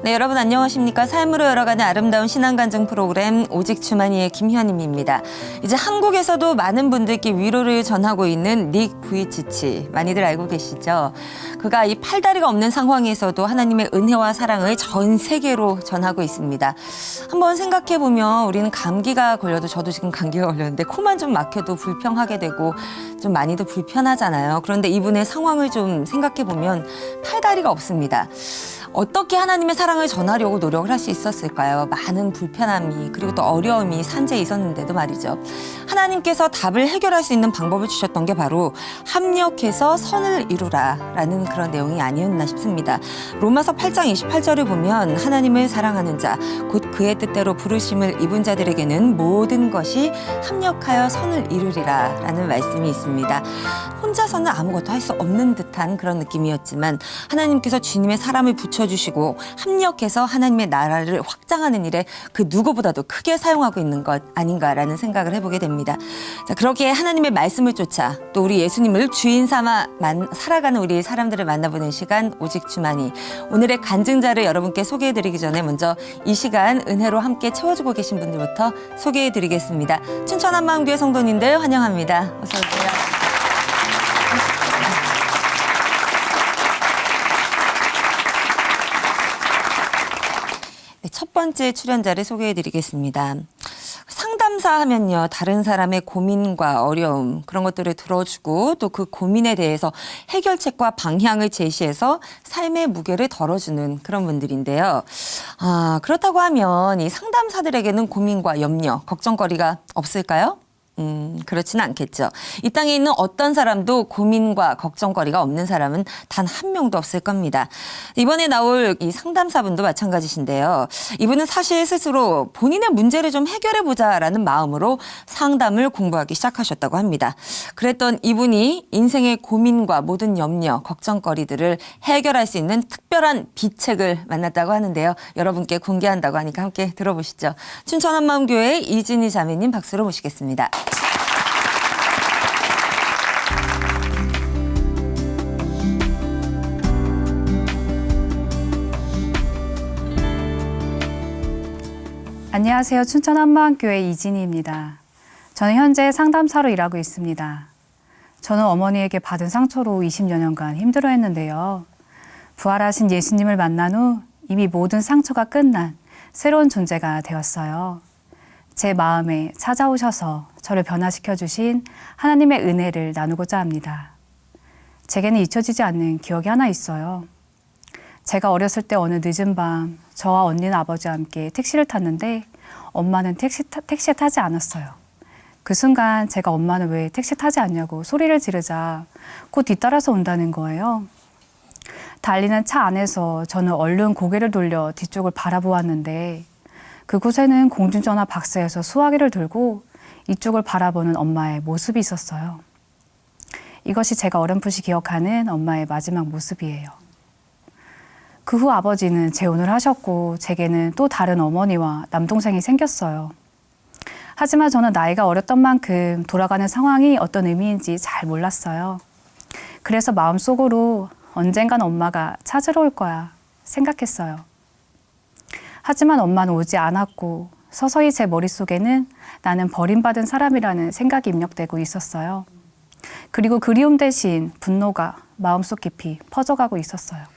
네, 여러분 안녕하십니까? 삶으로 열어가는 아름다운 신앙간증 프로그램 오직 주만이의 김현임입니다. 이제 한국에서도 많은 분들께 위로를 전하고 있는 닉 부이치치 많이들 알고 계시죠? 그가 이 팔다리가 없는 상황에서도 하나님의 은혜와 사랑을 전 세계로 전하고 있습니다. 한번 생각해 보면 우리는 감기가 걸려도 저도 지금 감기가 걸렸는데 코만 좀 막혀도 불평하게 되고 좀 많이도 불편하잖아요. 그런데 이분의 상황을 좀 생각해 보면 팔다리가 없습니다. 어떻게 하나님의 사랑을 전하려고 노력을 할 수 있었을까요? 많은 불편함이 그리고 또 어려움이 산재해 있었는데도 말이죠. 하나님께서 답을 해결할 수 있는 방법을 주셨던 게 바로 합력해서 선을 이루라라는 그런 내용이 아니었나 싶습니다. 로마서 8장 28절을 보면 하나님을 사랑하는 자, 곧 그의 뜻대로 부르심을 입은 자들에게는 모든 것이 합력하여 선을 이루리라라는 말씀이 있습니다. 혼자서는 아무것도 할 수 없는 듯한 그런 느낌이었지만 하나님께서 주님의 사람을 붙여주시고 합력해서 하나님의 나라를 확장하는 일에 그 누구보다도 크게 사용하고 있는 것 아닌가라는 생각을 해보게 됩니다. 자, 그렇게 하나님의 말씀을 쫓아 또 우리 예수님을 주인 삼아 살아가는 우리 사람들을 만나보는 시간 오직 주만이. 오늘의 간증자를 여러분께 소개해드리기 전에 먼저 이 시간 은혜로 함께 채워주고 계신 분들부터 소개해드리겠습니다. 춘천 한마음교회 성도님들 환영합니다. 어서 오세요. 첫 번째 출연자를 소개해드리겠습니다. 상담사 하면요, 다른 사람의 고민과 어려움 그런 것들을 들어주고 또 그 고민에 대해서 해결책과 방향을 제시해서 삶의 무게를 덜어주는 그런 분들인데요. 그렇다고 하면 이 상담사들에게는 고민과 염려, 걱정거리가 없을까요? 그렇지는 않겠죠. 이 땅에 있는 어떤 사람도 고민과 걱정거리가 없는 사람은 단 한 명도 없을 겁니다. 이번에 나올 이 상담사분도 마찬가지신데요. 이분은 사실 스스로 본인의 문제를 좀 해결해보자라는 마음으로 상담을 공부하기 시작하셨다고 합니다. 그랬던 이분이 인생의 고민과 모든 염려, 걱정거리들을 해결할 수 있는 특별한 비책을 만났다고 하는데요. 여러분께 공개한다고 하니까 함께 들어보시죠. 춘천 한마음교회 이진희 자매님 박수로 모시겠습니다. 안녕하세요. 춘천 한마음교회 이진희입니다. 저는 현재 상담사로 일하고 있습니다. 저는 어머니에게 받은 상처로 20여 년간 힘들어했는데요. 부활하신 예수님을 만난 후 이미 모든 상처가 끝난 새로운 존재가 되었어요. 제 마음에 찾아오셔서 저를 변화시켜 주신 하나님의 은혜를 나누고자 합니다. 제게는 잊혀지지 않는 기억이 하나 있어요. 제가 어렸을 때 어느 늦은 밤 저와 언니는 아버지와 함께 택시를 탔는데 엄마는 택시에 타지 않았어요. 그 순간 제가 엄마는 왜 택시 타지 않냐고 소리를 지르자 곧 뒤따라서 온다는 거예요. 달리는 차 안에서 저는 얼른 고개를 돌려 뒤쪽을 바라보았는데 그곳에는 공중전화 박스에서 수화기를 들고 이쪽을 바라보는 엄마의 모습이 있었어요. 이것이 제가 어렴풋이 기억하는 엄마의 마지막 모습이에요. 그 후 아버지는 재혼을 하셨고 제게는 또 다른 어머니와 남동생이 생겼어요. 하지만 저는 나이가 어렸던 만큼 돌아가는 상황이 어떤 의미인지 잘 몰랐어요. 그래서 마음속으로 언젠간 엄마가 찾으러 올 거야 생각했어요. 하지만 엄마는 오지 않았고 서서히 제 머릿속에는 나는 버림받은 사람이라는 생각이 입력되고 있었어요. 그리고 그리움 대신 분노가 마음속 깊이 퍼져가고 있었어요.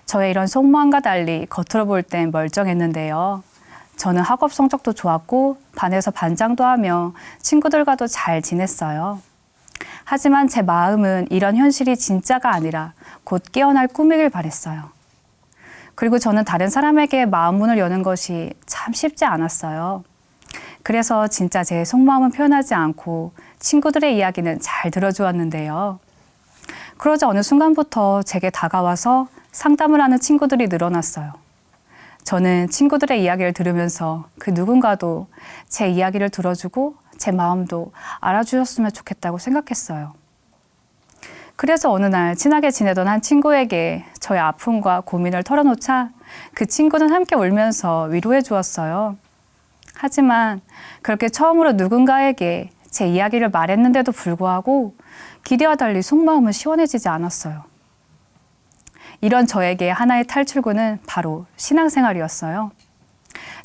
저의 이런 속마음과 달리 겉으로 볼 땐 멀쩡했는데요. 저는 학업 성적도 좋았고 반에서 반장도 하며 친구들과도 잘 지냈어요. 하지만 제 마음은 이런 현실이 진짜가 아니라 곧 깨어날 꿈이길 바랬어요. 그리고 저는 다른 사람에게 마음 문을 여는 것이 참 쉽지 않았어요. 그래서 진짜 제 속마음은 표현하지 않고 친구들의 이야기는 잘 들어주었는데요. 그러자 어느 순간부터 제게 다가와서 상담을 하는 친구들이 늘어났어요. 저는 친구들의 이야기를 들으면서 그 누군가도 제 이야기를 들어주고 제 마음도 알아주셨으면 좋겠다고 생각했어요. 그래서 어느 날 친하게 지내던 한 친구에게 저의 아픔과 고민을 털어놓자 그 친구는 함께 울면서 위로해 주었어요. 하지만 그렇게 처음으로 누군가에게 제 이야기를 말했는데도 불구하고 기대와 달리 속마음은 시원해지지 않았어요. 이런 저에게 하나의 탈출구는 바로 신앙생활이었어요.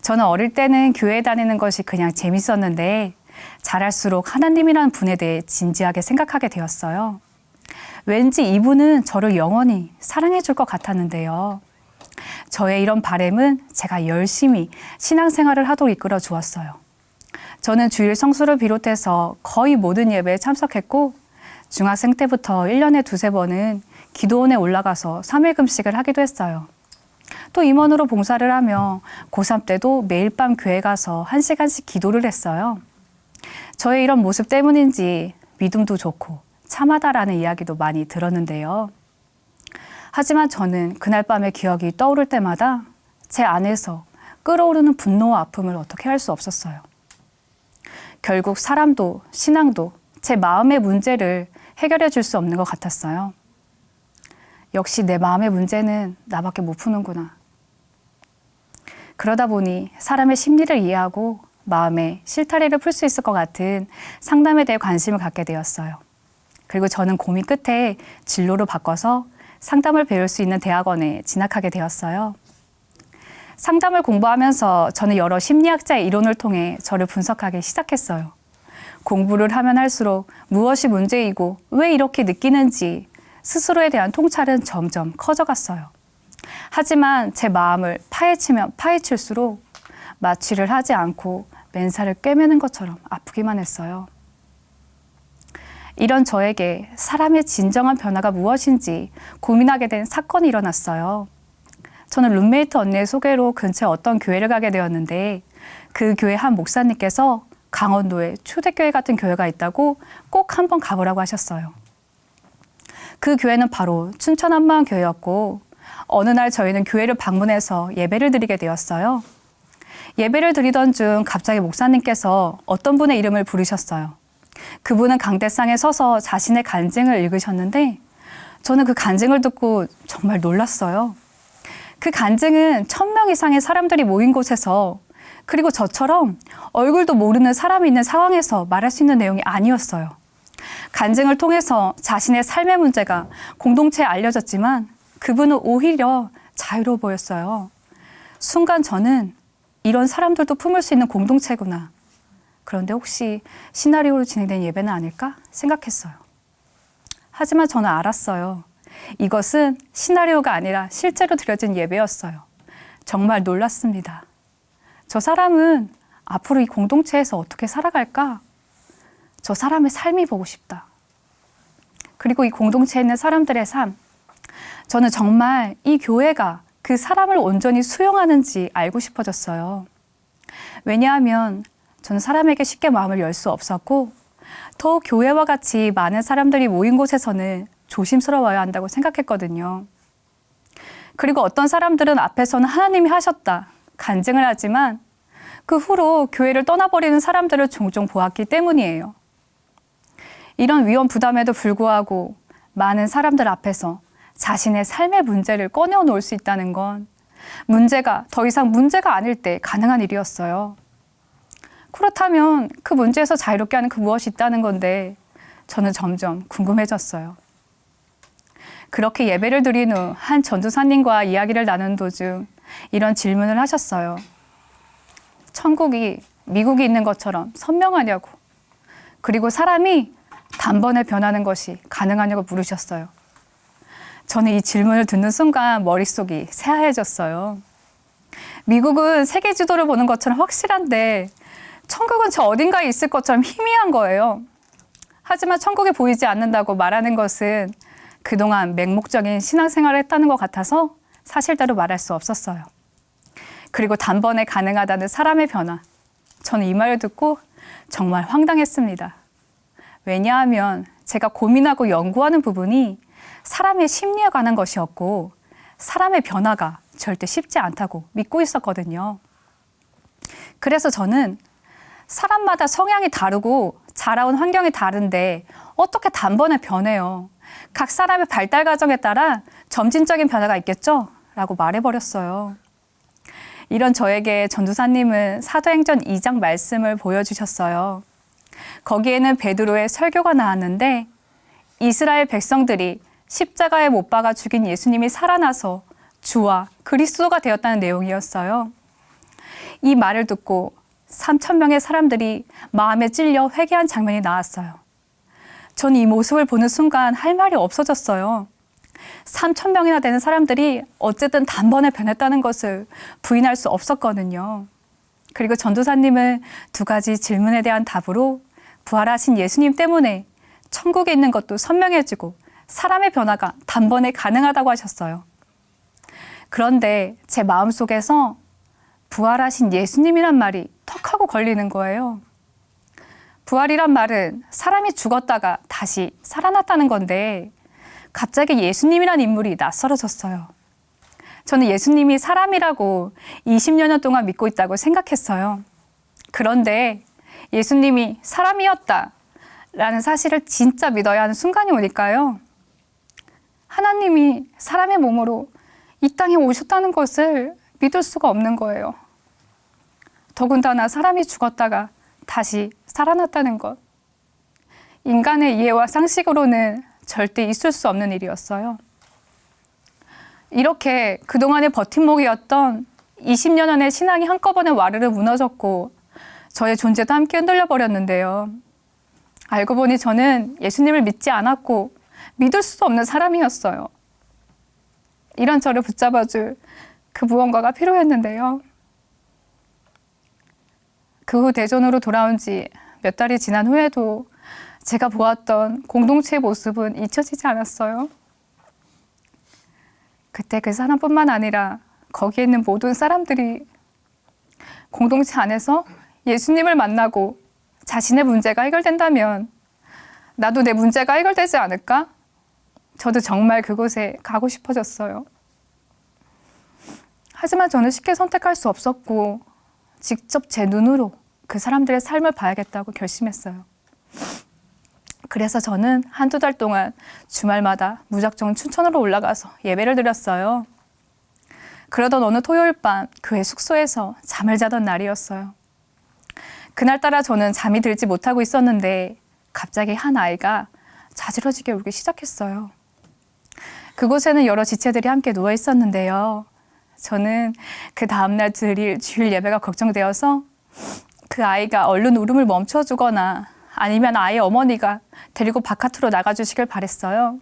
저는 어릴 때는 교회 다니는 것이 그냥 재밌었는데 자랄수록 하나님이라는 분에 대해 진지하게 생각하게 되었어요. 왠지 이분은 저를 영원히 사랑해 줄 것 같았는데요. 저의 이런 바람은 제가 열심히 신앙생활을 하도록 이끌어 주었어요. 저는 주일 성수를 비롯해서 거의 모든 예배에 참석했고 중학생 때부터 1년에 두세 번은 기도원에 올라가서 3일 금식을 하기도 했어요. 또 임원으로 봉사를 하며 고3 때도 매일 밤 교회 가서 1시간씩 기도를 했어요. 저의 이런 모습 때문인지 믿음도 좋고 참하다라는 이야기도 많이 들었는데요. 하지만 저는 그날 밤의 기억이 떠오를 때마다 제 안에서 끓어오르는 분노와 아픔을 어떻게 할 수 없었어요. 결국 사람도 신앙도 제 마음의 문제를 해결해 줄 수 없는 것 같았어요. 역시 내 마음의 문제는 나밖에 못 푸는구나. 그러다 보니 사람의 심리를 이해하고 마음의 실타래를 풀 수 있을 것 같은 상담에 대해 관심을 갖게 되었어요. 그리고 저는 고민 끝에 진로를 바꿔서 상담을 배울 수 있는 대학원에 진학하게 되었어요. 상담을 공부하면서 저는 여러 심리학자의 이론을 통해 저를 분석하기 시작했어요. 공부를 하면 할수록 무엇이 문제이고 왜 이렇게 느끼는지 스스로에 대한 통찰은 점점 커져갔어요. 하지만 제 마음을 파헤치면 파헤칠수록 마취를 하지 않고 맨살을 꿰매는 것처럼 아프기만 했어요. 이런 저에게 사람의 진정한 변화가 무엇인지 고민하게 된 사건이 일어났어요. 저는 룸메이트 언니의 소개로 근처에 어떤 교회를 가게 되었는데 그 교회 한 목사님께서 강원도에 초대교회 같은 교회가 있다고 꼭 한번 가보라고 하셨어요. 그 교회는 바로 춘천한마음교회였고 어느 날 저희는 교회를 방문해서 예배를 드리게 되었어요. 예배를 드리던 중 갑자기 목사님께서 어떤 분의 이름을 부르셨어요. 그분은 강대상에 서서 자신의 간증을 읽으셨는데 저는 그 간증을 듣고 정말 놀랐어요. 그 간증은 1000명 이상의 사람들이 모인 곳에서 그리고 저처럼 얼굴도 모르는 사람이 있는 상황에서 말할 수 있는 내용이 아니었어요. 간증을 통해서 자신의 삶의 문제가 공동체에 알려졌지만 그분은 오히려 자유로워 보였어요. 순간 저는 이런 사람들도 품을 수 있는 공동체구나. 그런데 혹시 시나리오로 진행된 예배는 아닐까 생각했어요. 하지만 저는 알았어요. 이것은 시나리오가 아니라 실제로 드려진 예배였어요. 정말 놀랐습니다. 저 사람은 앞으로 이 공동체에서 어떻게 살아갈까? 저 사람의 삶이 보고 싶다. 그리고 이 공동체에 있는 사람들의 삶. 저는 정말 이 교회가 그 사람을 온전히 수용하는지 알고 싶어졌어요. 왜냐하면 저는 사람에게 쉽게 마음을 열 수 없었고 더욱 교회와 같이 많은 사람들이 모인 곳에서는 조심스러워야 한다고 생각했거든요. 그리고 어떤 사람들은 앞에서는 하나님이 하셨다 간증을 하지만 그 후로 교회를 떠나버리는 사람들을 종종 보았기 때문이에요. 이런 위험 부담에도 불구하고 많은 사람들 앞에서 자신의 삶의 문제를 꺼내놓을 수 있다는 건 문제가 더 이상 문제가 아닐 때 가능한 일이었어요. 그렇다면 그 문제에서 자유롭게 하는 그 무엇이 있다는 건데 저는 점점 궁금해졌어요. 그렇게 예배를 드린 후 한 전도사님과 이야기를 나눈 도중 이런 질문을 하셨어요. 천국이 미국이 있는 것처럼 선명하냐고. 그리고 사람이 단번에 변하는 것이 가능하냐고 물으셨어요. 저는 이 질문을 듣는 순간 머릿속이 새하얘졌어요. 미국은 세계 지도를 보는 것처럼 확실한데 천국은 저 어딘가에 있을 것처럼 희미한 거예요. 하지만 천국이 보이지 않는다고 말하는 것은 그동안 맹목적인 신앙생활을 했다는 것 같아서 사실대로 말할 수 없었어요. 그리고 단번에 가능하다는 사람의 변화. 저는 이 말을 듣고 정말 황당했습니다. 왜냐하면 제가 고민하고 연구하는 부분이 사람의 심리에 관한 것이었고 사람의 변화가 절대 쉽지 않다고 믿고 있었거든요. 그래서 저는 사람마다 성향이 다르고 자라온 환경이 다른데 어떻게 단번에 변해요. 각 사람의 발달 과정에 따라 점진적인 변화가 있겠죠? 라고 말해버렸어요. 이런 저에게 전도사님은 사도행전 2장 말씀을 보여주셨어요. 거기에는 베드로의 설교가 나왔는데 이스라엘 백성들이 십자가에 못 박아 죽인 예수님이 살아나서 주와 그리스도가 되었다는 내용이었어요. 이 말을 듣고 3,000명의 사람들이 마음에 찔려 회개한 장면이 나왔어요. 저는 이 모습을 보는 순간 할 말이 없어졌어요. 3,000명이나 되는 사람들이 어쨌든 단번에 변했다는 것을 부인할 수 없었거든요. 그리고 전도사님은 두 가지 질문에 대한 답으로 부활하신 예수님 때문에 천국에 있는 것도 선명해지고 사람의 변화가 단번에 가능하다고 하셨어요. 그런데 제 마음속에서 부활하신 예수님이란 말이 턱하고 걸리는 거예요. 부활이란 말은 사람이 죽었다가 다시 살아났다는 건데 갑자기 예수님이란 인물이 낯설어졌어요. 저는 예수님이 사람이라고 20여 년 동안 믿고 있다고 생각했어요. 그런데 예수님이 사람이었다라는 사실을 진짜 믿어야 하는 순간이 오니까요. 하나님이 사람의 몸으로 이 땅에 오셨다는 것을 믿을 수가 없는 거예요. 더군다나 사람이 죽었다가 다시 살아났다는 것. 인간의 이해와 상식으로는 절대 있을 수 없는 일이었어요. 이렇게 그동안의 버팀목이었던 20여 년의 신앙이 한꺼번에 와르르 무너졌고 저의 존재도 함께 흔들려 버렸는데요. 알고 보니 저는 예수님을 믿지 않았고 믿을 수도 없는 사람이었어요. 이런 저를 붙잡아줄 그 무언가가 필요했는데요. 그 후 대전으로 돌아온 지 몇 달이 지난 후에도 제가 보았던 공동체의 모습은 잊혀지지 않았어요. 그때 그 사람뿐만 아니라 거기에 있는 모든 사람들이 공동체 안에서 예수님을 만나고 자신의 문제가 해결된다면 나도 내 문제가 해결되지 않을까? 저도 정말 그곳에 가고 싶어졌어요. 하지만 저는 쉽게 선택할 수 없었고 직접 제 눈으로 그 사람들의 삶을 봐야겠다고 결심했어요. 그래서 저는 한두 달 동안 주말마다 무작정 춘천으로 올라가서 예배를 드렸어요. 그러던 어느 토요일 밤 교회 숙소에서 잠을 자던 날이었어요. 그날따라 저는 잠이 들지 못하고 있었는데 갑자기 한 아이가 자지러지게 울기 시작했어요. 그곳에는 여러 지체들이 함께 누워 있었는데요. 저는 그 다음날 드릴 주일 예배가 걱정되어서 그 아이가 얼른 울음을 멈춰주거나 아니면 아이의 어머니가 데리고 바깥으로 나가주시길 바랬어요.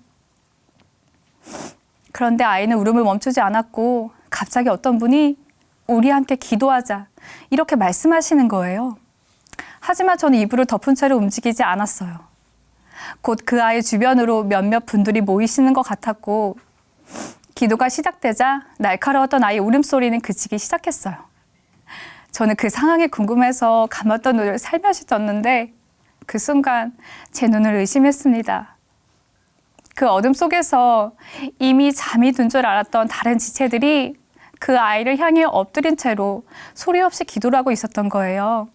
그런데 아이는 울음을 멈추지 않았고 갑자기 어떤 분이 우리한테 기도하자 이렇게 말씀하시는 거예요. 하지만 저는 이불을 덮은 채로 움직이지 않았어요. 곧 그 아이 주변으로 몇몇 분들이 모이시는 것 같았고 기도가 시작되자 날카로웠던 아이의 울음소리는 그치기 시작했어요. 저는 그 상황이 궁금해서 감았던 눈을 살며시 떴는데 그 순간 제 눈을 의심했습니다. 그 어둠 속에서 이미 잠이 든 줄 알았던 다른 지체들이 그 아이를 향해 엎드린 채로 소리 없이 기도를 하고 있었던 거예요.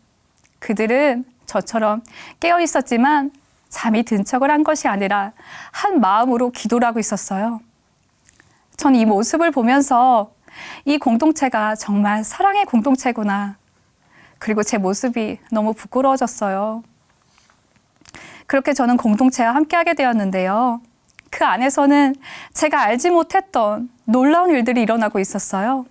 그들은 저처럼 깨어 있었지만 잠이 든 척을 한 것이 아니라 한 마음으로 기도를 하고 있었어요. 전 이 모습을 보면서 이 공동체가 정말 사랑의 공동체구나. 그리고 제 모습이 너무 부끄러워졌어요. 그렇게 저는 공동체와 함께하게 되었는데요. 그 안에서는 제가 알지 못했던 놀라운 일들이 일어나고 있었어요.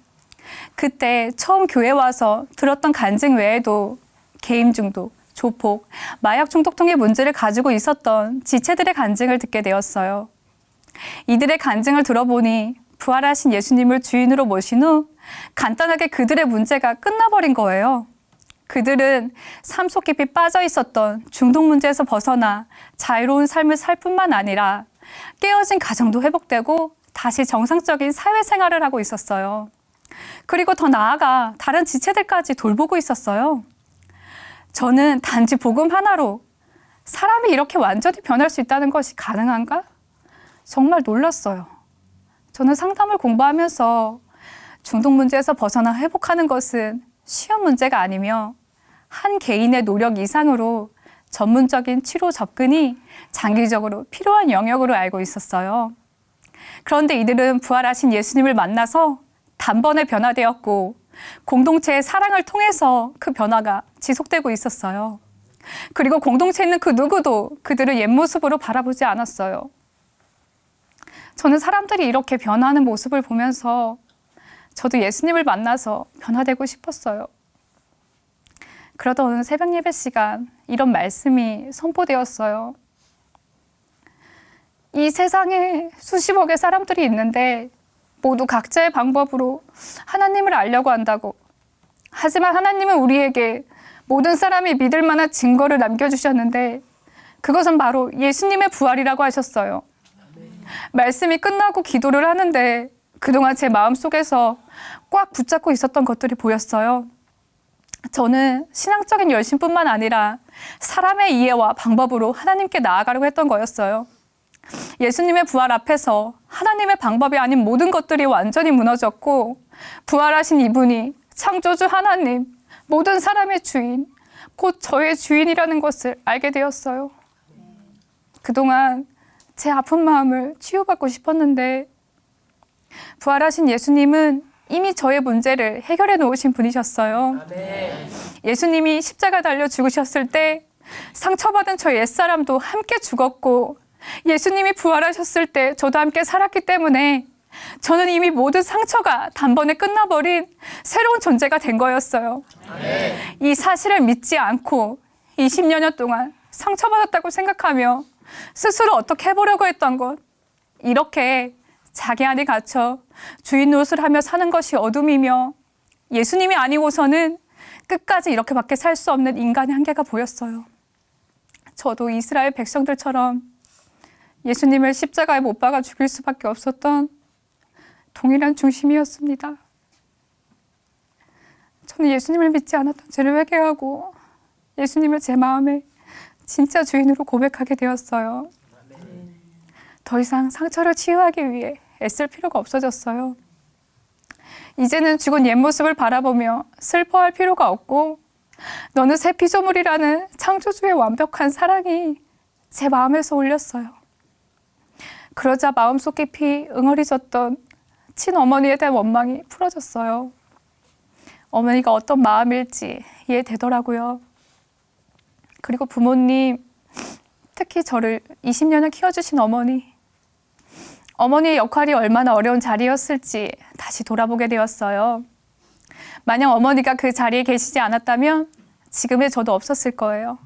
그때 처음 교회 와서 들었던 간증 외에도 게임 중독, 조폭, 마약 중독 등의 문제를 가지고 있었던 지체들의 간증을 듣게 되었어요. 이들의 간증을 들어보니 부활하신 예수님을 주인으로 모신 후 간단하게 그들의 문제가 끝나버린 거예요. 그들은 삶 속 깊이 빠져 있었던 중독 문제에서 벗어나 자유로운 삶을 살 뿐만 아니라 깨어진 가정도 회복되고 다시 정상적인 사회생활을 하고 있었어요. 그리고 더 나아가 다른 지체들까지 돌보고 있었어요. 저는 단지 복음 하나로 사람이 이렇게 완전히 변할 수 있다는 것이 가능한가? 정말 놀랐어요. 저는 상담을 공부하면서 중독 문제에서 벗어나 회복하는 것은 쉬운 문제가 아니며 한 개인의 노력 이상으로 전문적인 치료 접근이 장기적으로 필요한 영역으로 알고 있었어요. 그런데 이들은 부활하신 예수님을 만나서 단번에 변화되었고 공동체의 사랑을 통해서 그 변화가 지속되고 있었어요. 그리고 공동체에 있는 그 누구도 그들을 옛 모습으로 바라보지 않았어요. 저는 사람들이 이렇게 변하는 모습을 보면서 저도 예수님을 만나서 변화되고 싶었어요. 그러다 어느 새벽 예배 시간 이런 말씀이 선포되었어요. 이 세상에 수십억의 사람들이 있는데 모두 각자의 방법으로 하나님을 알려고 한다고. 하지만 하나님은 우리에게 모든 사람이 믿을 만한 증거를 남겨주셨는데 그것은 바로 예수님의 부활이라고 하셨어요. 말씀이 끝나고 기도를 하는데 그동안 제 마음속에서 꽉 붙잡고 있었던 것들이 보였어요. 저는 신앙적인 열심뿐만 아니라 사람의 이해와 방법으로 하나님께 나아가려고 했던 거였어요. 예수님의 부활 앞에서 하나님의 방법이 아닌 모든 것들이 완전히 무너졌고 부활하신 이분이 창조주 하나님, 모든 사람의 주인, 곧 저의 주인이라는 것을 알게 되었어요. 그동안 제 아픈 마음을 치유받고 싶었는데 부활하신 예수님은 이미 저의 문제를 해결해 놓으신 분이셨어요. 예수님이 십자가 달려 죽으셨을 때 상처받은 저 옛사람도 함께 죽었고 예수님이 부활하셨을 때 저도 함께 살았기 때문에 저는 이미 모든 상처가 단번에 끝나버린 새로운 존재가 된 거였어요. 이 사실을 믿지 않고 20여 년 동안 상처받았다고 생각하며 스스로 어떻게 해보려고 했던 것, 이렇게 자기 안에 갇혀 주인 노릇을 하며 사는 것이 어둠이며 예수님이 아니고서는 끝까지 이렇게밖에 살 수 없는 인간의 한계가 보였어요. 저도 이스라엘 백성들처럼 예수님을 십자가에 못 박아 죽일 수밖에 없었던 동일한 중심이었습니다. 저는 예수님을 믿지 않았던 죄를 회개하고 예수님을 제 마음에 진짜 주인으로 고백하게 되었어요. 더 이상 상처를 치유하기 위해 애쓸 필요가 없어졌어요. 이제는 죽은 옛 모습을 바라보며 슬퍼할 필요가 없고 너는 새 피조물이라는 창조주의 완벽한 사랑이 제 마음에서 울렸어요. 그러자 마음속 깊이 응어리졌던 친어머니에 대한 원망이 풀어졌어요. 어머니가 어떤 마음일지 이해되더라고요. 그리고 부모님, 특히 저를 20년을 키워주신 어머니의 역할이 얼마나 어려운 자리였을지 다시 돌아보게 되었어요. 만약 어머니가 그 자리에 계시지 않았다면 지금의 저도 없었을 거예요.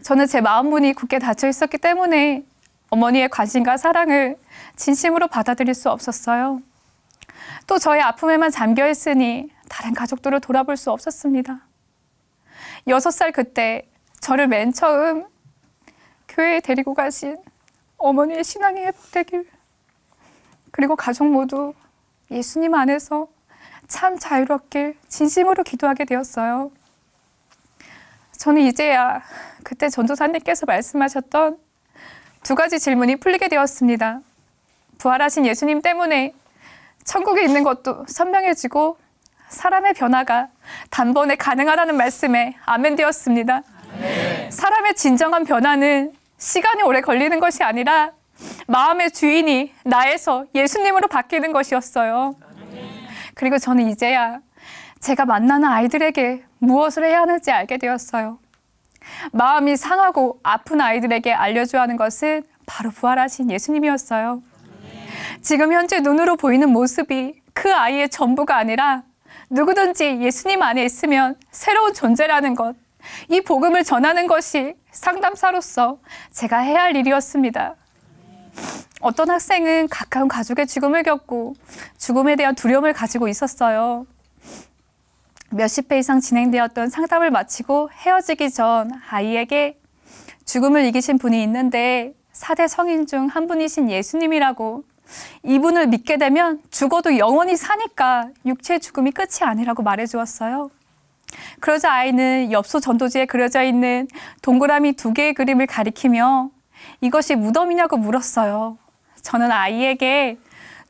저는 제 마음문이 굳게 닫혀 있었기 때문에 어머니의 관심과 사랑을 진심으로 받아들일 수 없었어요. 또 저의 아픔에만 잠겨 있으니 다른 가족들을 돌아볼 수 없었습니다. 6살 그때 저를 맨 처음 교회에 데리고 가신 어머니의 신앙이 회복되길, 그리고 가족 모두 예수님 안에서 참 자유롭길 진심으로 기도하게 되었어요. 저는 이제야 그때 전도사님께서 말씀하셨던 2가지 질문이 풀리게 되었습니다. 부활하신 예수님 때문에 천국에 있는 것도 선명해지고 사람의 변화가 단번에 가능하다는 말씀에 아멘 되었습니다. 사람의 진정한 변화는 시간이 오래 걸리는 것이 아니라 마음의 주인이 나에서 예수님으로 바뀌는 것이었어요. 그리고 저는 이제야 제가 만나는 아이들에게 무엇을 해야 하는지 알게 되었어요. 마음이 상하고 아픈 아이들에게 알려줘야 하는 것은 바로 부활하신 예수님이었어요. 지금 현재 눈으로 보이는 모습이 그 아이의 전부가 아니라 누구든지 예수님 안에 있으면 새로운 존재라는 것, 이 복음을 전하는 것이 상담사로서 제가 해야 할 일이었습니다. 어떤 학생은 가까운 가족의 죽음을 겪고 죽음에 대한 두려움을 가지고 있었어요. 몇십 회 이상 진행되었던 상담을 마치고 헤어지기 전 아이에게 죽음을 이기신 분이 있는데 4대 성인 중 한 분이신 예수님이라고, 이분을 믿게 되면 죽어도 영원히 사니까 육체의 죽음이 끝이 아니라고 말해주었어요. 그러자 아이는 엽서 전도지에 그려져 있는 동그라미 2개의 그림을 가리키며 이것이 무덤이냐고 물었어요. 저는 아이에게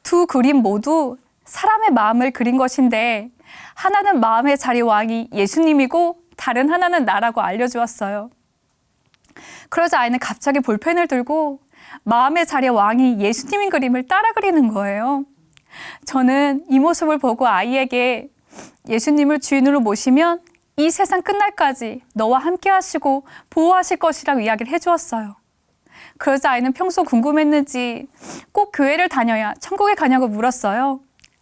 2 그림 모두 사람의 마음을 그린 것인데 하나는 마음의 자리 왕이 예수님이고 다른 하나는 나라고 알려주었어요. 그러자 아이는 갑자기 볼펜을 들고 마음의 자리 왕이 예수님인 그림을 따라 그리는 거예요. 저는 이 모습을 보고 아이에게 예수님을 주인으로 모시면 이 세상 끝날까지 너와 함께 하시고 보호하실 것이라고 이야기를 해주었어요. 그러자 아이는 평소 궁금했는지 꼭 교회를 다녀야 천국에 가냐고 물었어요.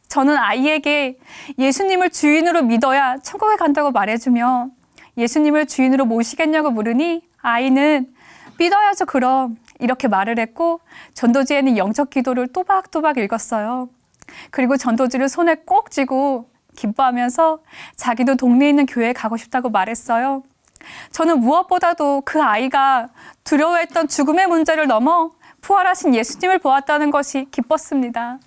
저는 아이에게 예수님을 주인으로 믿어야 천국에 간다고 말해주며 예수님을 주인으로 모시겠냐고 물으니 아이는 믿어야죠 그럼 이렇게 말을 했고 전도지에는 영적 기도를 또박또박 읽었어요. 그리고 전도지를 손에 꼭 쥐고 기뻐하면서 자기도 동네에 있는 교회에 가고 싶다고 말했어요. 저는 무엇보다도 그 아이가 두려워했던 죽음의 문제를 넘어 부활하신 예수님을 보았다는 것이 기뻤습니다.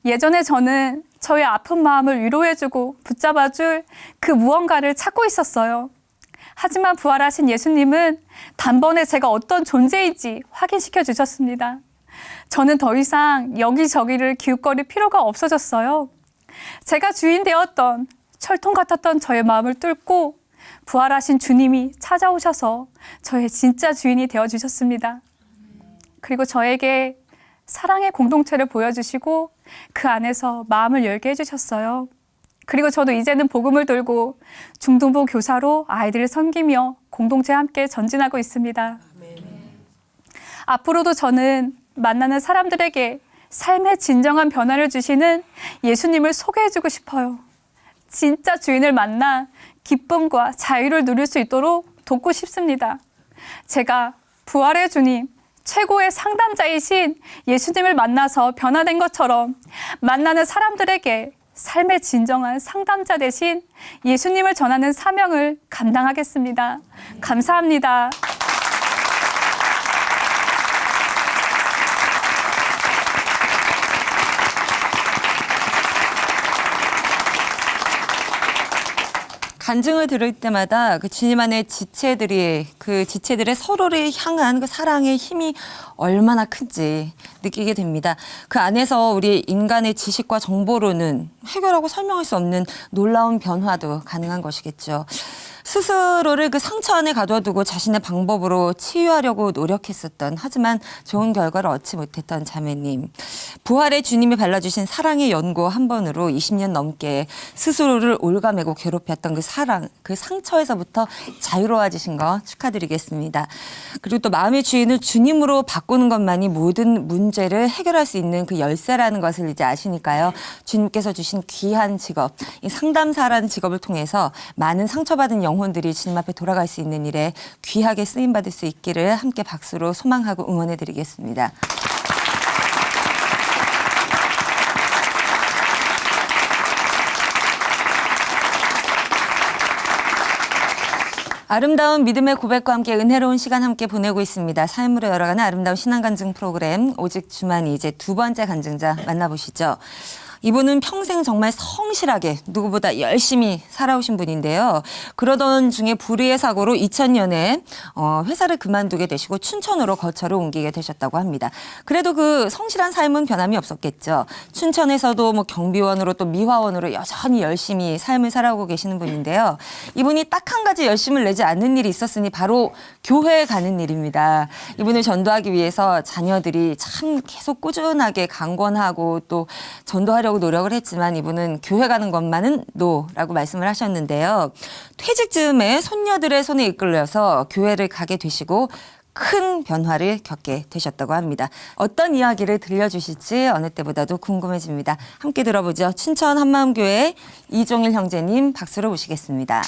예전에 저는 저의 아픈 마음을 위로해주고 붙잡아줄 그 무언가를 찾고 있었어요. 하지만 부활하신 예수님은 단번에 제가 어떤 존재인지 확인시켜 주셨습니다. 저는 더 이상 여기저기를 기웃거릴 필요가 없어졌어요. 제가 주인 되었던 철통 같았던 저의 마음을 뚫고 부활하신 주님이 찾아오셔서 저의 진짜 주인이 되어주셨습니다. 그리고 저에게 사랑의 공동체를 보여주시고 그 안에서 마음을 열게 해주셨어요. 그리고 저도 이제는 복음을 들고 중등부 교사로 아이들을 섬기며 공동체와 함께 전진하고 있습니다. 앞으로도 저는 만나는 사람들에게 삶의 진정한 변화를 주시는 예수님을 소개해주고 싶어요. 진짜 주인을 만나 기쁨과 자유를 누릴 수 있도록 돕고 싶습니다. 제가 부활의 주님, 최고의 상담자이신 예수님을 만나서 변화된 것처럼 만나는 사람들에게 삶의 진정한 상담자 대신 예수님을 전하는 사명을 감당하겠습니다. 감사합니다. 간증을 들을 때마다 그 주님 안의 지체들이 그 지체들의 서로를 향한 그 사랑의 힘이 얼마나 큰지 느끼게 됩니다. 그 안에서 우리 인간의 지식과 정보로는 해결하고 설명할 수 없는 놀라운 변화도 가능한 것이겠죠. 스스로를 그 상처 안에 가둬두고 자신의 방법으로 치유하려고 노력했었던 하지만 좋은 결과를 얻지 못했던 자매님. 부활의 주님이 발라주신 사랑의 연고 한 번으로 20년 넘게 스스로를 올가매고 괴롭혔던 그 사랑, 그 상처에서부터 자유로워지신 거 축하드리겠습니다. 그리고 또 마음의 주인을 주님으로 바꾸는 것만이 모든 문제를 해결할 수 있는 그 열쇠라는 것을 이제 아시니까요. 주님께서 주신 귀한 직업, 이 상담사라는 직업을 통해서 많은 상처받은 영혼들이 주님 앞에 돌아갈 수 있는 일에 귀하게 쓰임받을 수 있기를 함께 박수로 소망하고 응원해드리겠습니다. 아름다운 믿음의 고백과 함께 은혜로운 시간 함께 보내고 있습니다. 삶으로 열어가는 아름다운 신앙간증 프로그램 오직 주만이 이제 두 번째 간증자 만나보시죠. 이분은 평생 정말 성실하게 누구보다 열심히 살아오신 분인데요. 그러던 중에 불의의 사고로 2000년에 회사를 그만두게 되시고 춘천으로 거처를 옮기게 되셨다고 합니다. 그래도 그 성실한 삶은 변함이 없었겠죠. 춘천에서도 뭐 경비원으로 또 미화원으로 여전히 열심히 삶을 살아오고 계시는 분인데요. 이분이 딱 한 가지 열심을 내지 않는 일이 있었으니 바로 교회에 가는 일입니다. 이분을 전도하기 위해서 자녀들이 참 계속 꾸준하게 강권하고 또 전도하려고 노력을 했지만 이분은 교회 가는 것만은 노라고 말씀을 하셨는데요. 퇴직 즈음에 손녀들의 손에 이끌려서 교회를 가게 되시고 큰 변화를 겪게 되셨다고 합니다. 어떤 이야기를 들려주실지 어느 때보다도 궁금해집니다. 함께 들어보죠. 춘천 한마음교회 이종일 형제님 박수로 모시겠습니다.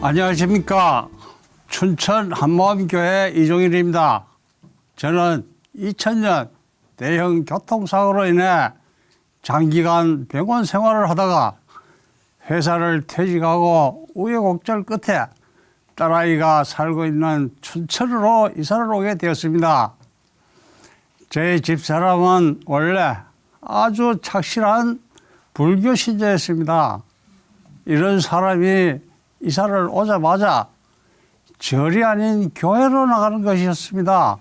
안녕하십니까. 춘천 한마음교회 이종일입니다. 저는 2000년 대형 교통사고로 인해 장기간 병원 생활을 하다가 회사를 퇴직하고 우여곡절 끝에 딸아이가 살고 있는 춘천으로 이사를 오게 되었습니다. 제 집사람은 원래 아주 착실한 불교 신자였습니다. 이런 사람이 이사를 오자마자 절이 아닌 교회로 나가는 것이었습니다.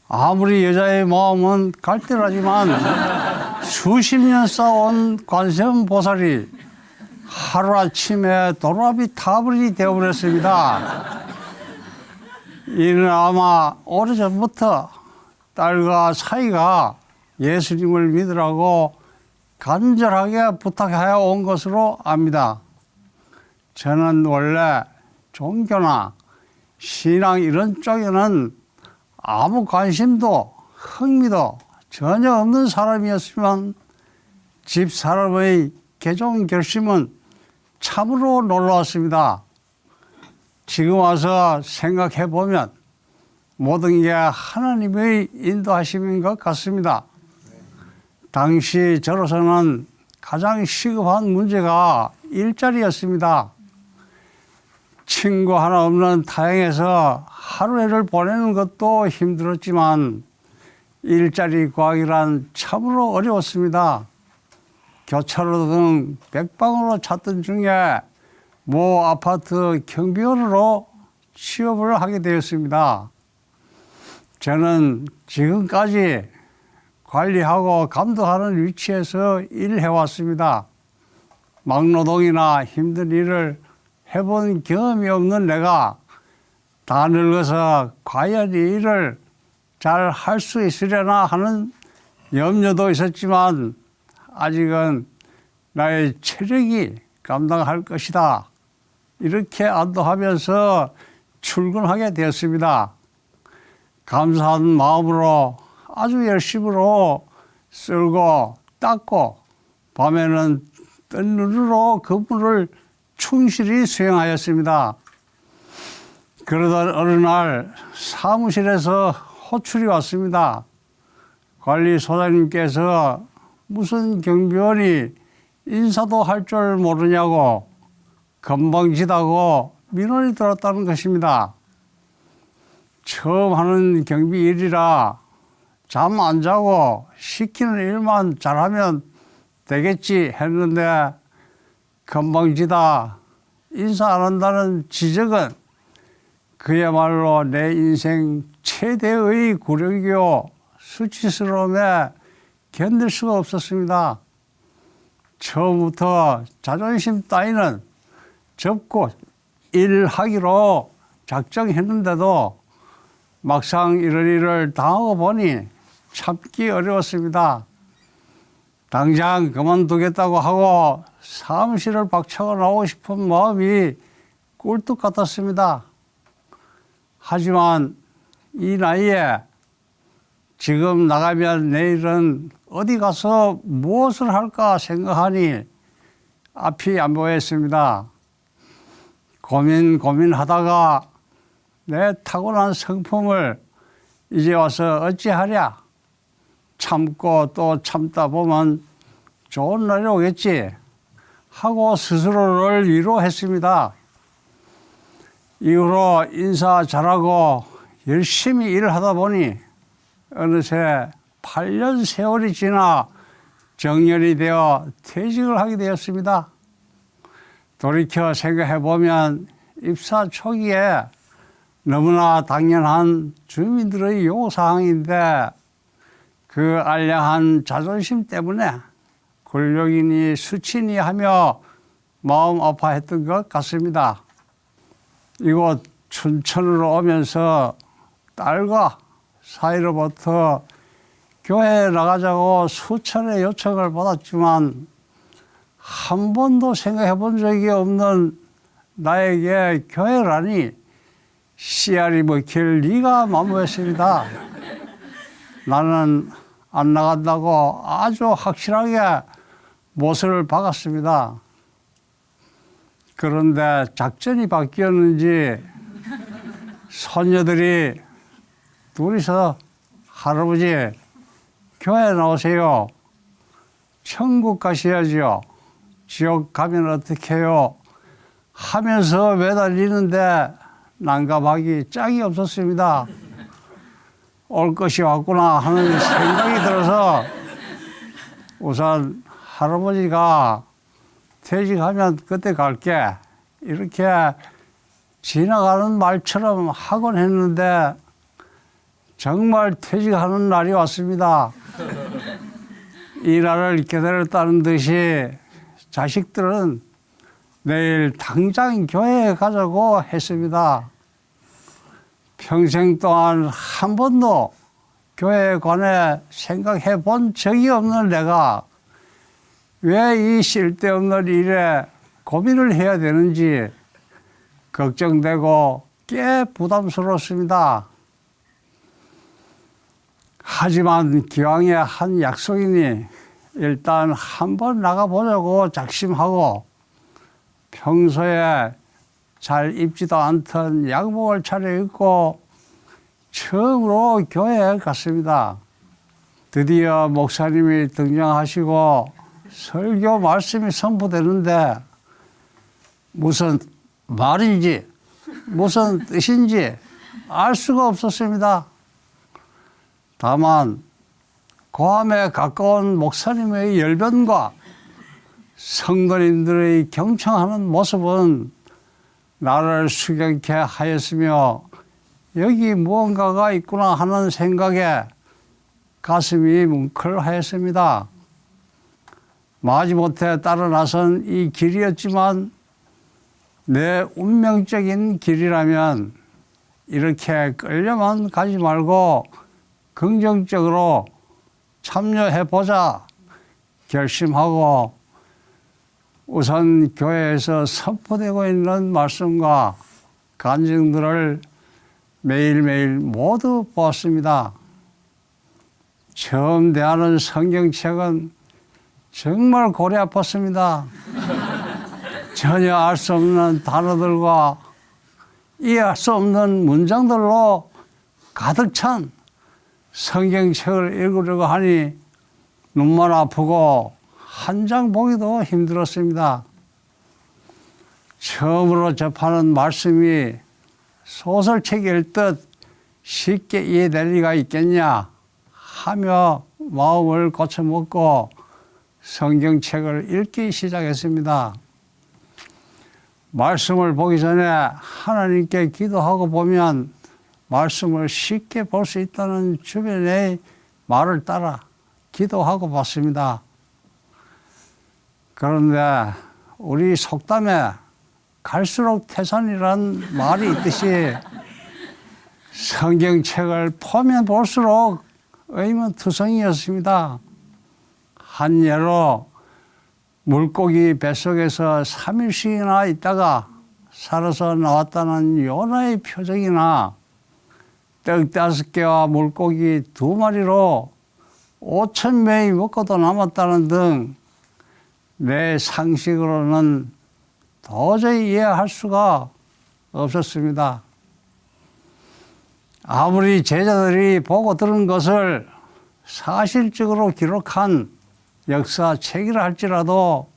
아무리 여자의 마음은 갈대라지만 수십 년 쌓아온 관세음보살이 하루아침에 도라비 타불이 되어버렸습니다. 이는 아마 오래전부터 딸과 사이가 예수님을 믿으라고 간절하게 부탁해 온 것으로 압니다. 저는 원래 종교나 신앙 이런 쪽에는 아무 관심도 흥미도 전혀 없는 사람이었지만 집사람의 개종 결심은 참으로 놀라웠습니다. 지금 와서 생각해 보면 모든 게 하나님의 인도하심인 것 같습니다. 당시 저로서는 가장 시급한 문제가 일자리였습니다. 친구 하나 없는 타향에서 하루를 보내는 것도 힘들었지만 일자리 구하기란 참으로 어려웠습니다. 교차로 등 백방으로 찾던 중에 모 아파트 경비원으로 취업을 하게 되었습니다. 저는 지금까지 관리하고 감독하는 위치에서 일을 해왔습니다. 막노동이나 힘든 일을 해본 경험이 없는 내가 다 늙어서 과연 이 일을 잘 할 수 있으려나 하는 염려도 있었지만 아직은 나의 체력이 감당할 것이다. 이렇게 안도하면서 출근하게 되었습니다. 감사한 마음으로 아주 열심으로 쓸고 닦고 밤에는 뜬 눈으로 근무를 충실히 수행하였습니다. 그러던 어느 날 사무실에서 호출이 왔습니다. 관리소장님께서 무슨 경비원이 인사도 할 줄 모르냐고 건방지다고 민원이 들었다는 것입니다. 처음 하는 경비 일이라 잠 안 자고 시키는 일만 잘하면 되겠지 했는데 건방지다, 인사 안 한다는 지적은 그야말로 내 인생 최대의 굴욕이요 수치스러움에 견딜 수가 없었습니다. 처음부터 자존심 따위는 접고 일하기로 작정했는데도 막상 이런 일을 당하고 보니 참기 어려웠습니다. 당장 그만두겠다고 하고 사무실을 박차고 나오고 싶은 마음이 꿀뚝 같았습니다. 하지만 이 나이에 지금 나가면 내일은 어디 가서 무엇을 할까 생각하니 앞이 안 보였습니다. 고민하다가 내 타고난 성품을 이제 와서 어찌하랴. 참고 또 참다 보면 좋은 날이 오겠지 하고 스스로를 위로했습니다. 이후로 인사 잘하고 열심히 일을 하다 보니 어느새 8년 세월이 지나 정년이 되어 퇴직을 하게 되었습니다. 돌이켜 생각해 보면 입사 초기에 너무나 당연한 주민들의 요구사항인데 그 알량한 자존심 때문에 굴욕이니 수치니 하며 마음 아파했던 것 같습니다. 이곳 춘천으로 오면서 딸과 사이로부터 교회에 나가자고 수천의 요청을 받았지만 한 번도 생각해 본 적이 없는 나에게 교회라니 씨알이 먹힐 리가 만무했습니다. 나는 안 나간다고 아주 확실하게 못을 박았습니다. 그런데 작전이 바뀌었는지 손녀들이 둘이서 할아버지 교회 나오세요. 천국 가셔야죠. 지옥 가면 어떡해요. 하면서 매달리는데 난감하기 짝이 없었습니다. 올 것이 왔구나 하는 생각이 들어서 우선 할아버지가 퇴직하면 그때 갈게 이렇게 지나가는 말처럼 하곤 했는데 정말 퇴직하는 날이 왔습니다. 이 날을 기다렸다는 듯이 자식들은 내일 당장 교회에 가자고 했습니다. 평생 동안 한 번도 교회에 관해 생각해 본 적이 없는 내가 왜 이 쓸데없는 일에 고민을 해야 되는지 걱정되고 꽤 부담스럽습니다. 하지만 기왕에 한 약속이니 일단 한번 나가보자고 작심하고 평소에 잘 입지도 않던 양복을 차려입고 처음으로 교회에 갔습니다. 드디어 목사님이 등장하시고 설교 말씀이 선포되는데 무슨 말인지 무슨 뜻인지 알 수가 없었습니다. 다만 고함에 가까운 목사님의 열변과 성도님들의 경청하는 모습은 나를 수경케 하였으며 여기 무언가가 있구나 하는 생각에 가슴이 뭉클하였습니다. 마지못해 따라 나선 이 길이었지만 내 운명적인 길이라면 이렇게 끌려만 가지 말고 긍정적으로 참여해보자 결심하고 우선 교회에서 선포되고 있는 말씀과 간증들을 매일매일 모두 보았습니다. 처음 대하는 성경책은 정말 골이 아팠습니다. 전혀 알 수 없는 단어들과 이해할 수 없는 문장들로 가득 찬 성경책을 읽으려고 하니 눈만 아프고 한 장 보기도 힘들었습니다. 처음으로 접하는 말씀이 소설책일 듯 쉽게 이해될 리가 있겠냐 하며 마음을 고쳐먹고 성경책을 읽기 시작했습니다. 말씀을 보기 전에 하나님께 기도하고 보면 말씀을 쉽게 볼 수 있다는 주변의 말을 따라 기도하고 봤습니다. 그런데 우리 속담에 갈수록 태산이란 말이 있듯이 성경책을 보면 볼수록 의문투성이었습니다. 한 예로 물고기 뱃속에서 3일씩이나 있다가 살아서 나왔다는 요나의 표정이나 떡 5개와 물고기 2마리로 5,000명이 먹고도 남았다는 등 내 상식으로는 도저히 이해할 수가 없었습니다. 아무리 제자들이 보고 들은 것을 사실적으로 기록한 역사책이라 할지라도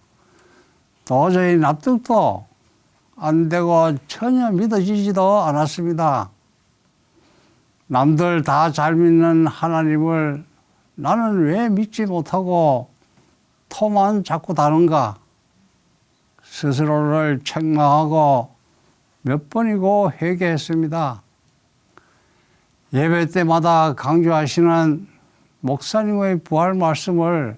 도저히 납득도 안 되고 전혀 믿어지지도 않았습니다. 남들 다 잘 믿는 하나님을 나는 왜 믿지 못하고 토만 자꾸 다른가? 스스로를 책망하고 몇 번이고 회개했습니다. 예배 때마다 강조하시는 목사님의 부활 말씀을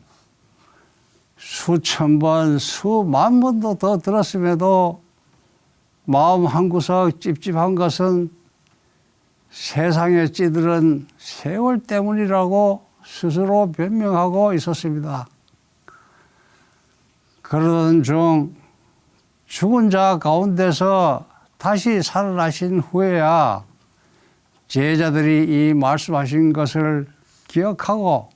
수천 번, 수만 번도 더 들었음에도 마음 한구석 찝찝한 것은 세상에 찌들은 세월 때문이라고 스스로 변명하고 있었습니다. 그러던 중 죽은 자 가운데서 다시 살아나신 후에야 제자들이 이 말씀하신 것을 기억하고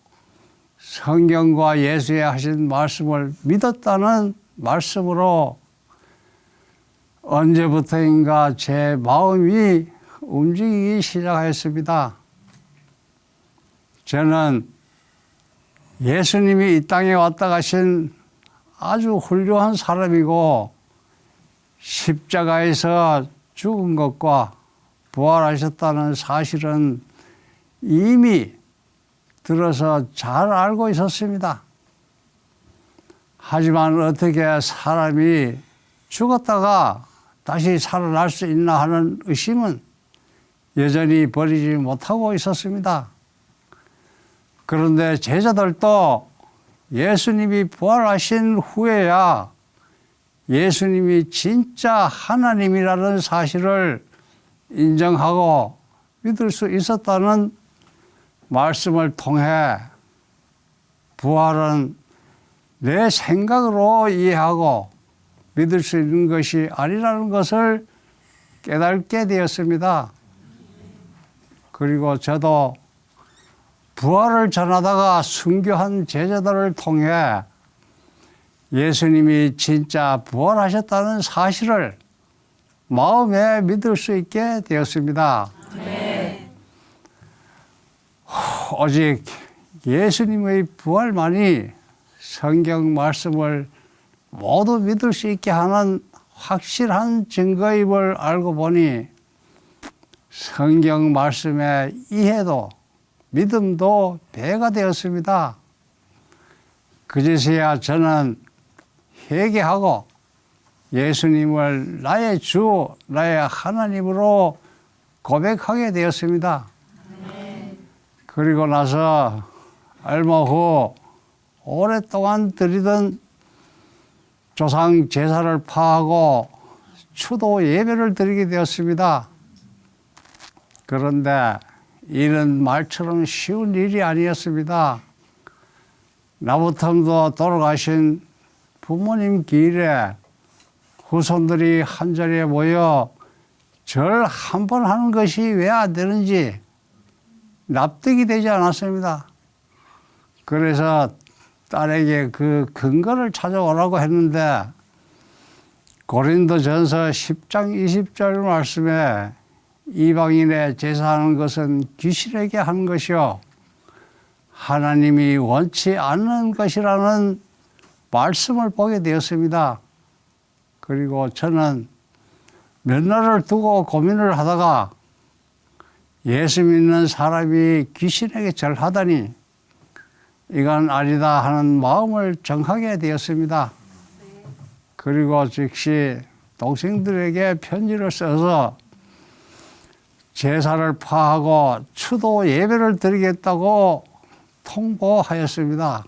성경과 예수에 하신 말씀을 믿었다는 말씀으로 언제부터인가 제 마음이 움직이기 시작했습니다. 저는 예수님이 이 땅에 왔다 가신 아주 훌륭한 사람이고 십자가에서 죽은 것과 부활하셨다는 사실은 이미 들어서 잘 알고 있었습니다. 하지만 어떻게 사람이 죽었다가 다시 살아날 수 있나 하는 의심은 여전히 버리지 못하고 있었습니다. 그런데 제자들도 예수님이 부활하신 후에야 예수님이 진짜 하나님이라는 사실을 인정하고 믿을 수 있었다는 말씀을 통해 부활은 내 생각으로 이해하고 믿을 수 있는 것이 아니라는 것을 깨닫게 되었습니다. 그리고 저도 부활을 전하다가 순교한 제자들을 통해 예수님이 진짜 부활하셨다는 사실을 마음에 믿을 수 있게 되었습니다. 오직 예수님의 부활만이 성경 말씀을 모두 믿을 수 있게 하는 확실한 증거임을 알고 보니 성경 말씀의 이해도 믿음도 배가 되었습니다. 그제서야 저는 회개하고 예수님을 나의 주, 나의 하나님으로 고백하게 되었습니다. 그리고 나서 얼마 후 오랫동안 드리던 조상 제사를 파하고 추도 예배를 드리게 되었습니다. 그런데 이는 말처럼 쉬운 일이 아니었습니다. 나부터도 돌아가신 부모님 길에 후손들이 한자리에 모여 절 한 번 하는 것이 왜 안 되는지 납득이 되지 않았습니다. 그래서 딸에게 그 근거를 찾아오라고 했는데 고린도전서 10장 20절 말씀에 이방인의 제사하는 것은 귀신에게 하는 것이요 하나님이 원치 않는 것이라는 말씀을 보게 되었습니다. 그리고 저는 몇 날을 두고 고민을 하다가 예수 믿는 사람이 귀신에게 절하다니 이건 아니다 하는 마음을 정하게 되었습니다. 그리고 즉시 동생들에게 편지를 써서 제사를 파하고 추도 예배를 드리겠다고 통보하였습니다.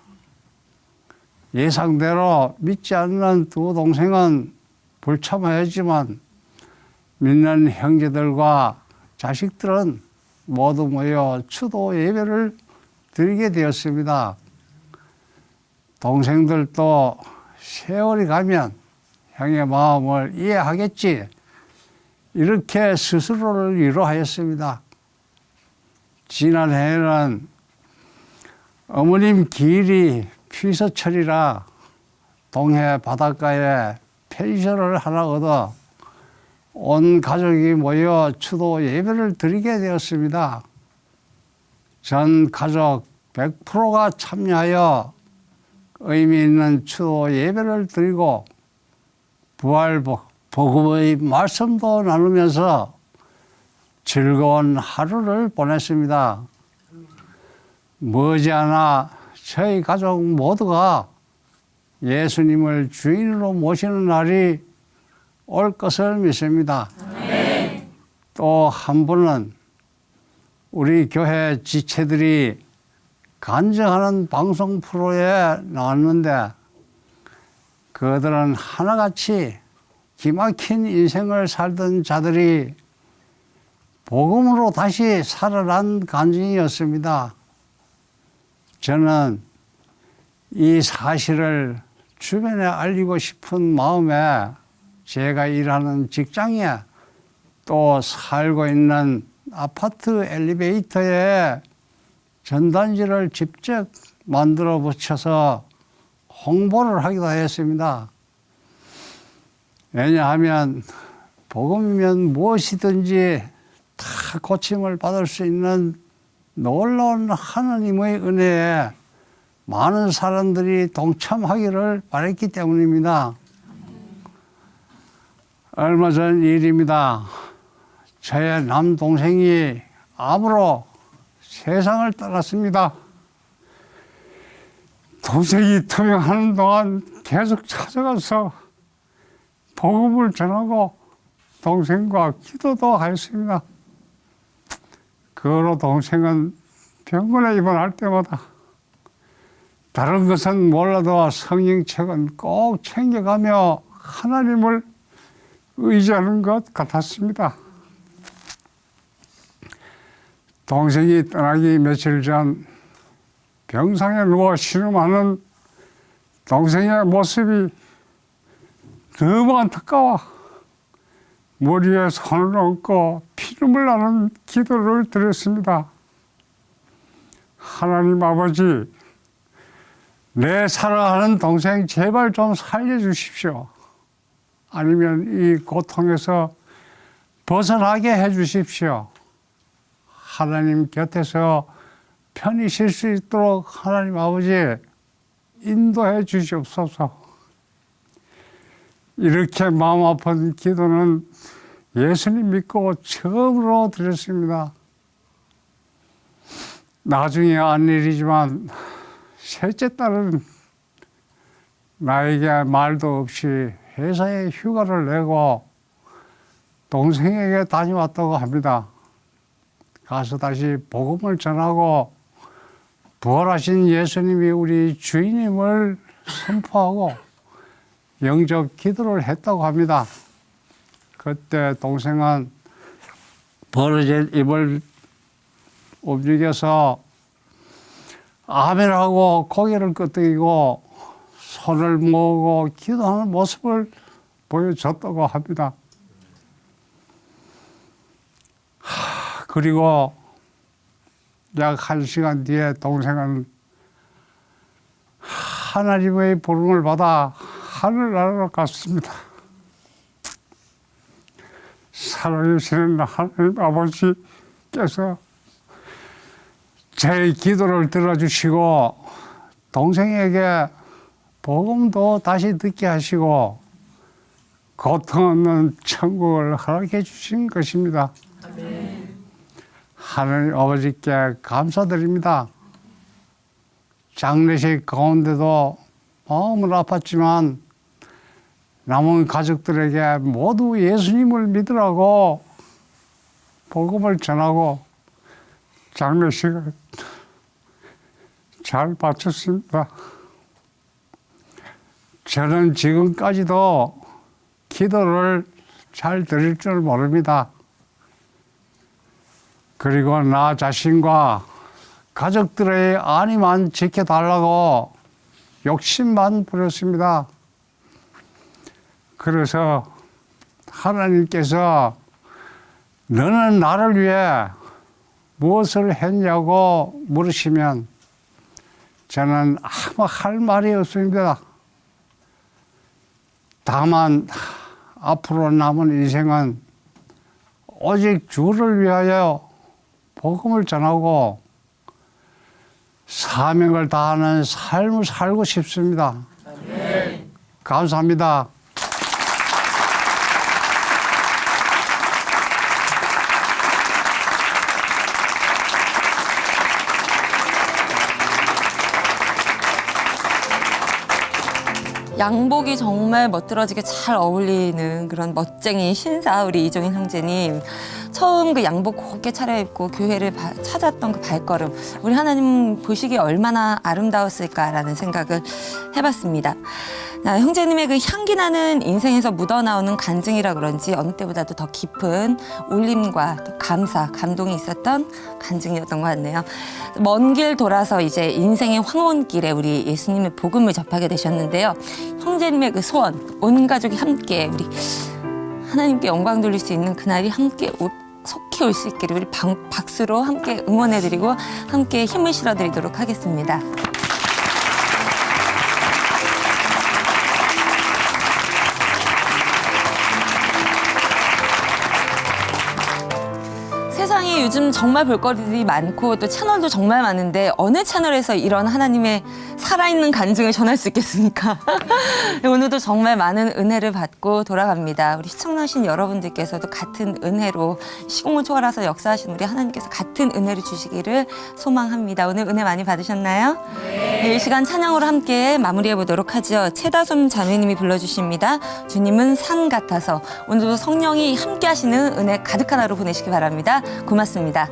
예상대로 믿지 않는 두 동생은 불참하였지만 믿는 형제들과 자식들은 모두 모여 추도 예배를 드리게 되었습니다. 동생들도 세월이 가면 형의 마음을 이해하겠지 이렇게 스스로를 위로하였습니다. 지난해에는 어머님 기일이 피서철이라 동해 바닷가에 펜션을 하나 얻어 온 가족이 모여 추도 예배를 드리게 되었습니다. 전 가족 100%가 참여하여 의미 있는 추도 예배를 드리고 부활 복음의 말씀도 나누면서 즐거운 하루를 보냈습니다. 머지않아 저희 가족 모두가 예수님을 주인으로 모시는 날이 올 것을 믿습니다. 또 한 분은 우리 교회 지체들이 간증하는 방송 프로에 나왔는데 그들은 하나같이 기막힌 인생을 살던 자들이 복음으로 다시 살아난 간증이었습니다. 저는 이 사실을 주변에 알리고 싶은 마음에 제가 일하는 직장에 또 살고 있는 아파트 엘리베이터에 전단지를 직접 만들어 붙여서 홍보를 하기도 했습니다. 왜냐하면 복음이면 무엇이든지 다 고침을 받을 수 있는 놀라운 하나님의 은혜에 많은 사람들이 동참하기를 바랬기 때문입니다. 얼마 전 일입니다. 저의 남동생이 암으로 세상을 떠났습니다. 동생이 투병하는 동안 계속 찾아가서 복음을 전하고 동생과 기도도 하였습니다. 그 후로 동생은 병원에 입원할 때마다 다른 것은 몰라도 성경책은 꼭 챙겨가며 하나님을 의지하는 것 같았습니다. 동생이 떠나기 며칠 전 병상에 누워 신음하는 동생의 모습이 너무 안타까워 머리에 손을 얹고 피눈물 나는 기도를 드렸습니다. 하나님 아버지, 내 사랑하는 동생 제발 좀 살려주십시오. 아니면 이 고통에서 벗어나게 해주십시오. 하나님 곁에서 편히 쉴 수 있도록 하나님 아버지 인도해 주시옵소서. 이렇게 마음 아픈 기도는 예수님 믿고 처음으로 드렸습니다. 나중에 한 일이지만 셋째 딸은 나에게 말도 없이 회사에 휴가를 내고 동생에게 다녀왔다고 합니다. 가서 다시 복음을 전하고 부활하신 예수님이 우리 주인임을 선포하고 영접 기도를 했다고 합니다. 그때 동생은 벌어진 입을 움직여서 아멘하고 고개를 끄덕이고 손을 모으고 기도하는 모습을 보여줬다고 합니다. 그리고 약 1시간 뒤에 동생은 하나님의 부름을 받아 하늘나라로 갔습니다. 살아계시는 하나님 아버지께서 제 기도를 들어주시고 동생에게 복음도 다시 듣게 하시고 고통 없는 천국을 허락해 주신 것입니다. 아멘. 하나님 아버지께 감사드립니다. 장례식 가운데도 마음은 아팠지만 남은 가족들에게 모두 예수님을 믿으라고 복음을 전하고 장례식을 잘 마쳤습니다. 저는 지금까지도 기도를 잘 드릴 줄 모릅니다. 그리고 나 자신과 가족들의 안위만 지켜달라고 욕심만 부렸습니다. 그래서 하나님께서 너는 나를 위해 무엇을 했냐고 물으시면 저는 아무 할 말이 없습니다. 다만 앞으로 남은 인생은 오직 주를 위하여 복음을 전하고 사명을 다하는 삶을 살고 싶습니다. 아멘. 감사합니다. 양복이 정말 멋들어지게 잘 어울리는 그런 멋쟁이 신사 우리 이종인 형제님. 처음 그 양복 곱게 차려입고 교회를 찾았던 그 발걸음, 우리 하나님 보시기에 얼마나 아름다웠을까라는 생각을 해봤습니다. 형제님의 그 향기 나는 인생에서 묻어나오는 간증이라 그런지 어느 때보다도 더 깊은 울림과 또 감사, 감동이 있었던 간증이었던 것 같네요. 먼 길 돌아서 이제 인생의 황혼길에 우리 예수님의 복음을 접하게 되셨는데요. 형제님의 그 소원, 온 가족이 함께 우리 하나님께 영광 돌릴 수 있는 그날이 함께 속히 올 수 있기를 우리 박수로 함께 응원해드리고 함께 힘을 실어드리도록 하겠습니다. 세상에 요즘 정말 볼거리들이 많고 또 채널도 정말 많은데 어느 채널에서 이런 하나님의 살아있는 간증을 전할 수 있겠습니까? 오늘도 정말 많은 은혜를 받고 돌아갑니다. 우리 시청하신 여러분들께서도 같은 은혜로 시공을 초월해서 역사하신 우리 하나님께서 같은 은혜를 주시기를 소망합니다. 오늘 은혜 많이 받으셨나요? 네. 이 시간 찬양으로 함께 마무리해 보도록 하죠. 최다솜 자매님이 불러주십니다. 주님은 산 같아서. 오늘도 성령이 함께 하시는 은혜 가득한 하루 보내시기 바랍니다. 고맙습니다.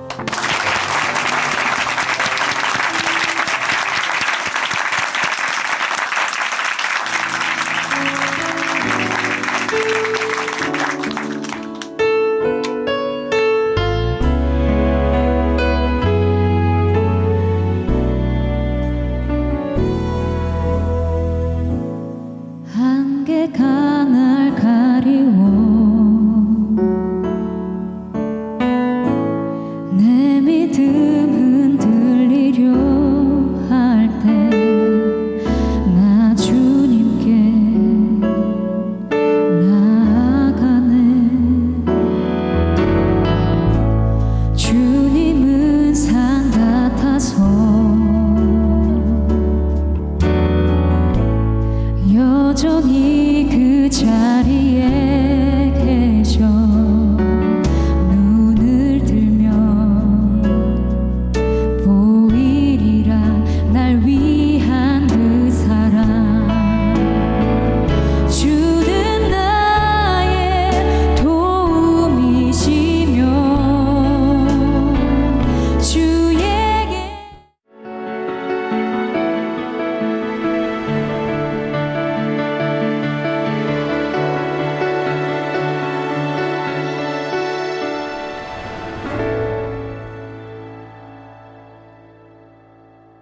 여전히 그 자리에